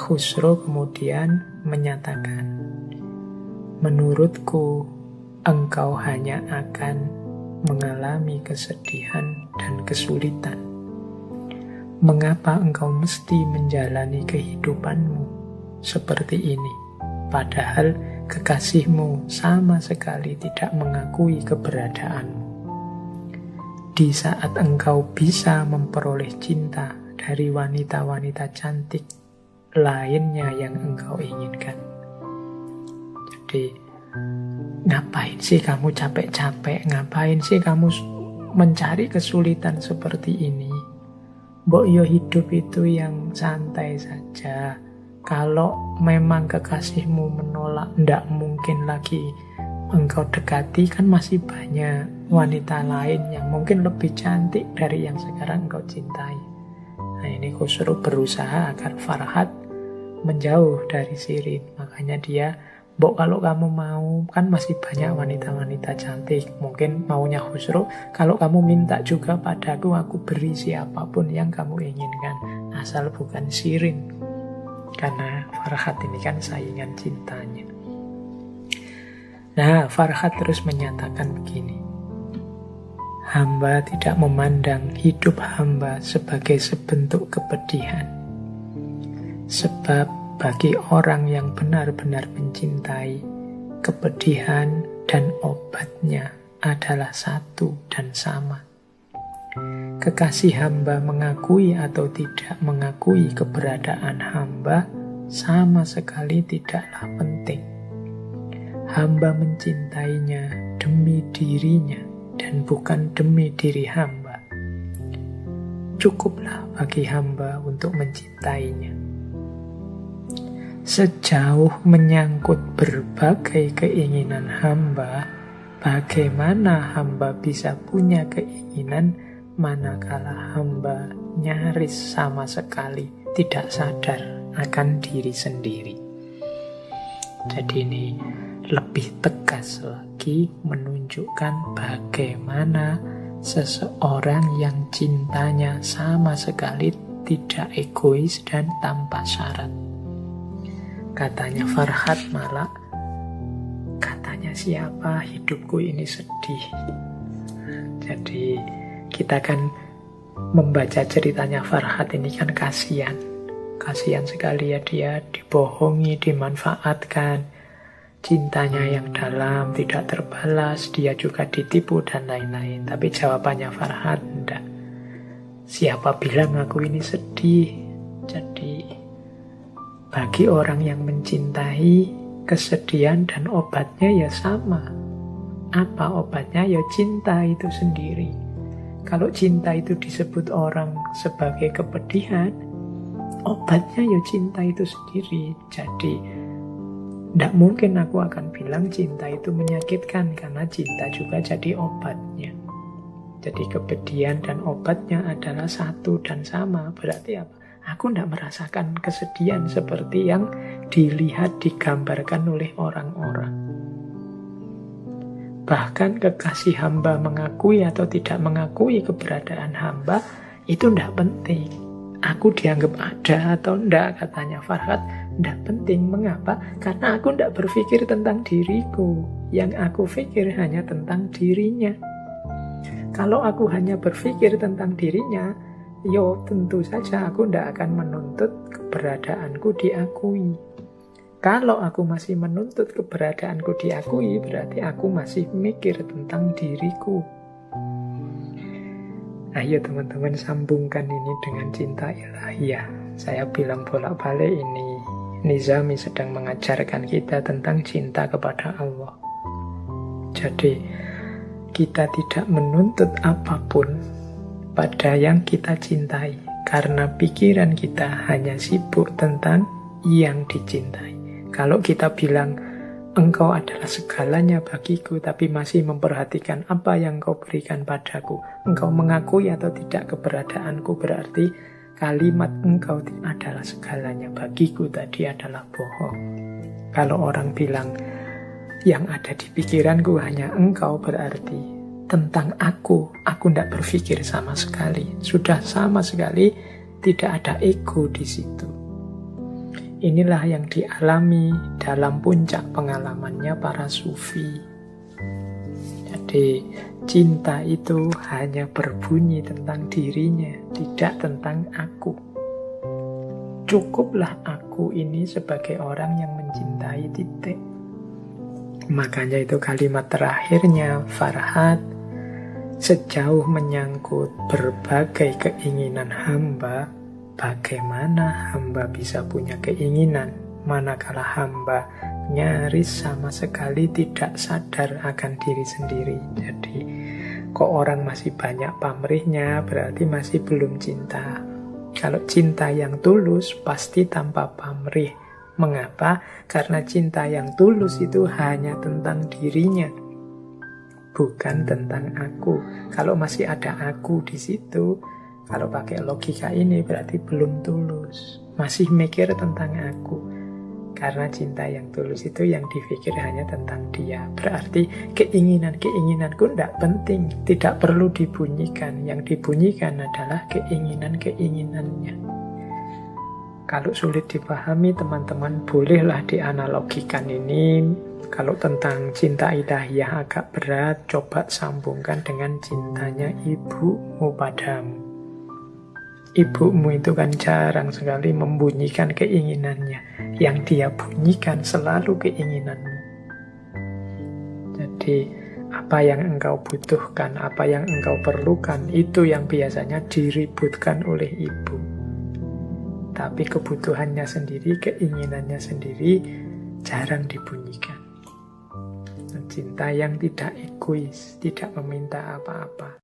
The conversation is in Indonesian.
Khusro kemudian menyatakan, menurutku engkau hanya akan mengalami kesedihan dan kesulitan. Mengapa engkau mesti menjalani kehidupanmu seperti ini? Padahal kekasihmu sama sekali tidak mengakui keberadaanmu. Di saat engkau bisa memperoleh cinta dari wanita-wanita cantik lainnya yang engkau inginkan. Jadi, ngapain sih kamu capek-capek? Ngapain sih kamu mencari kesulitan seperti ini? Mbok yo hidup itu yang santai saja. Kalau memang kekasihmu menolak, ndak mungkin lagi engkau dekati, kan masih banyak wanita lain yang mungkin lebih cantik dari yang sekarang engkau cintai. Nah, ini Khusro berusaha agar Farhat menjauh dari Shirin. Makanya dia, Mbok kalau kamu mau, kan masih banyak wanita-wanita cantik. Mungkin maunya Khusro, kalau kamu minta juga padaku, aku beri siapapun yang kamu inginkan, asal bukan Shirin. Karena Farhat ini kan saingan cintanya. Nah, Farhat terus menyatakan begini, hamba tidak memandang hidup hamba sebagai sebentuk kepedihan. Sebab bagi orang yang benar-benar mencintai, kepedihan dan obatnya adalah satu dan sama. Kekasih hamba mengakui atau tidak mengakui keberadaan hamba sama sekali tidaklah penting. Hamba mencintainya demi dirinya dan bukan demi diri hamba. Cukuplah bagi hamba untuk mencintainya. Sejauh menyangkut berbagai keinginan hamba, bagaimana hamba bisa punya keinginan manakala hamba nyaris sama sekali tidak sadar akan diri sendiri. Jadi ini lebih tegas lagi menunjukkan bagaimana seseorang yang cintanya sama sekali tidak egois dan tanpa syarat. Katanya Farhat malah, katanya siapa hidupku ini sedih. Jadi kita kan membaca ceritanya Farhat ini kan kasihan. Kasihan sekali ya, dia dibohongi, dimanfaatkan. Cintanya yang dalam tidak terbalas, dia juga ditipu dan lain-lain. Tapi jawabannya Farhat, enggak. Siapa bilang aku ini sedih? Jadi bagi orang yang mencintai, kesedihan dan obatnya ya sama. Apa obatnya? Ya cinta itu sendiri. Kalau cinta itu disebut orang sebagai kepedihan, obatnya ya cinta itu sendiri. Jadi tidak mungkin aku akan bilang cinta itu menyakitkan, karena cinta juga jadi obatnya. Jadi kepedihan dan obatnya adalah satu dan sama. Berarti apa? Aku tidak merasakan kesedihan seperti yang dilihat, digambarkan oleh orang-orang. Bahkan kekasih hamba mengakui atau tidak mengakui keberadaan hamba, itu tidak penting. Aku dianggap ada atau tidak, katanya Farhat, tidak penting. Mengapa? Karena aku tidak berpikir tentang diriku. Yang aku pikir hanya tentang dirinya. Kalau aku hanya berpikir tentang dirinya, yo tentu saja aku tidak akan menuntut keberadaanku diakui. Kalau aku masih menuntut keberadaanku diakui, berarti aku masih mikir tentang diriku. Ayo teman-teman, sambungkan ini dengan cinta ilahiyah. Saya bilang bolak-balik, ini Nizami sedang mengajarkan kita tentang cinta kepada Allah. Jadi kita tidak menuntut apapun pada yang kita cintai, karena pikiran kita hanya sibuk tentang yang dicintai. Kalau kita bilang engkau adalah segalanya bagiku, tapi masih memperhatikan apa yang kau berikan padaku, engkau mengakui atau tidak keberadaanku, berarti kalimat engkau adalah segalanya bagiku tadi adalah bohong. Kalau orang bilang yang ada di pikiranku hanya engkau, berarti tentang aku tidak berpikir sama sekali. Sudah sama sekali tidak ada ego di situ. Inilah yang dialami dalam puncak pengalamannya para sufi. Jadi cinta itu hanya berbunyi tentang dirinya, tidak tentang aku. Cukuplah aku ini sebagai orang yang mencintai, titik. Makanya itu kalimat terakhirnya Farhat, sejauh menyangkut berbagai keinginan hamba, bagaimana hamba bisa punya keinginan manakala hamba nyaris sama sekali tidak sadar akan diri sendiri. Jadi kok orang masih banyak pamrihnya, berarti masih belum cinta. Kalau cinta yang tulus pasti tanpa pamrih. Mengapa? Karena cinta yang tulus itu hanya tentang dirinya, bukan tentang aku. Kalau masih ada aku di situ, kalau pakai logika ini berarti belum tulus. Masih mikir tentang aku. Karena cinta yang tulus itu yang dipikir hanya tentang dia. Berarti keinginan-keinginanku tidak penting, tidak perlu dibunyikan. Yang dibunyikan adalah keinginan-keinginannya. Kalau sulit dipahami, teman-teman bolehlah dianalogikan ini. Kalau tentang cinta ilahiyah agak berat, coba sambungkan dengan cintanya ibumu padamu. Ibumu itu kan jarang sekali membunyikan keinginannya. Yang dia bunyikan selalu keinginanmu. Jadi apa yang engkau butuhkan, apa yang engkau perlukan, itu yang biasanya diributkan oleh ibu. Tapi kebutuhannya sendiri, keinginannya sendiri jarang dibunyikan. Cinta yang tidak egois, tidak meminta apa-apa.